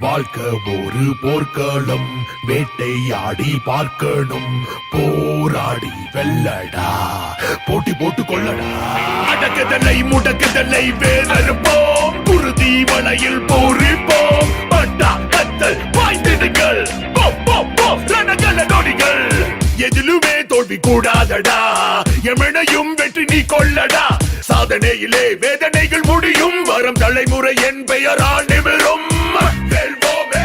வாழ்க்கை ஒரு போர்க்களம், வேட்டையாடி பார்க்கணும், போராடி வெல்லடா, போட்டி போட்டு கொள்ளடா. அடக்குதலை முடக்குதலை வேலறுப்போம், குருதி வலையில் போரிப்போம், பட்டா கத்தல் வாய்ந்திடுங்கள், ரணகல நொடிகள். எதிலுமே தோல்வி கூடாதடா, எமனையும் வெற்றி நீ கொள்ளடா. சாதனையிலே வேதனைகள் முடியும், வரும் தலைமுறை என் பெயரால் நிமிரும். வெல்வோமே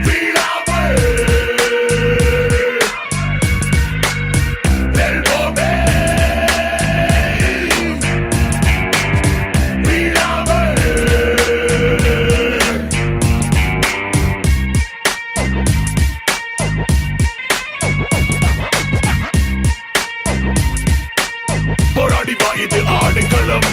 வீழாமல், வெல்வோமே வீழாமல். போராடி வா, இது ஆடுகளம்.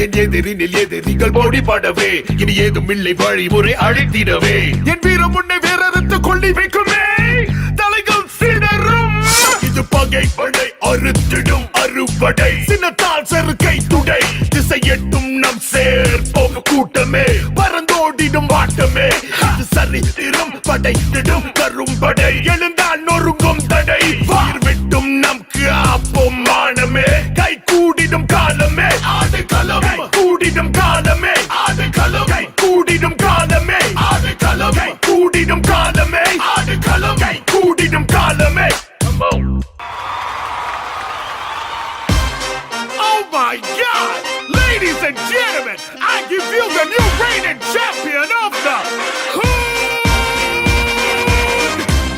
என் எதிரினில் எதிரிகள் போடி படவே, இனி ஏதும் இல்லை வழிமுறை அழைத்திடவே. என் வீரம் முன்னே வேறறுத்து கொள்ளி வைக்குமே, தலைகள் சிதறும். இது பகை படை அறுத்திடும் அறுபடை, சின்னத்தால் செருக்கை துடை, திசை எட்டும் நம் சேர்ப்போம் கூட்டமே, பறந்தோடிடும் வாட்டமே. இது சரித்திரம் படைத்திடும் கரும்படை, எழுந்தால் நொறுங்கும் தடை, வார் விட்டும் நம் காப்போம் மானமே. கை கூடிடும் காலமே ஆடு களம், கூடிடும் காலமே ஆடு களம், கூடிடும் காலமே ஆடு களம், கூடிடும் காலமே ஆடு களம், கூடிடும் காலமே. Oh my God! Ladies and gentlemen, I give you the new reigning champion of the Hood!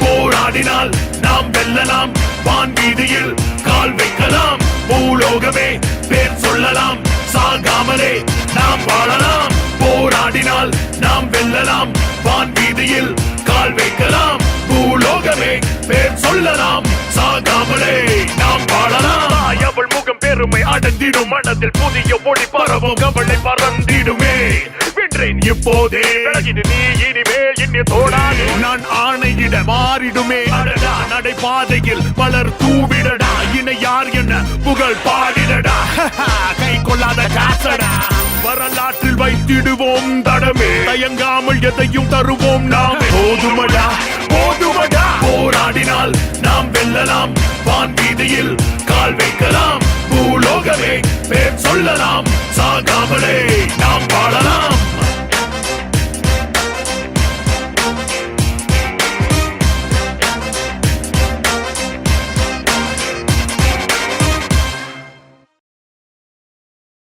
போராடினால் நாம் வெல்லலாம், வான் வீதியில் கால் வைக்கலாம், பூலோகமே பேர் சொல்லலாம், சாகாமலே நாம் வாழலாம். போராடினால் நாம் வெல்லலாம், வான் வீதியில் கால் வைக்கலாம், பூலோகமே பேர் சொல்லலாம், சாகாமலே நாம் வாழலாம். அவள் முகம் பெருமை அடர்ந்திடும், மனதில் புதிய ஒளி பரவும், கவலை பறந்திடுமே. வென்றேன் இப்போதே, விலகிடு நீ இனிமேல் என்னை தோடாது, நான் ஆணையிட மாறிடுமே. அடடா நடைபாதையில் பலர் தூவிடடா, இணை யார் என்ன புகழ் பாடிடடா. கை கொள்ளாத காசடா, வரலாற்றில் வைத்திடுவோம் தடமே, தயங்காமல் எதையும் தருவோம் நாம். போதுமடா போதுமடா, போராடினால் நாம் வெல்லலாம், வான் வீதியில் கால் வைக்கலாம், பூலோகமே பேர் சொல்லலாம், சாகாமலே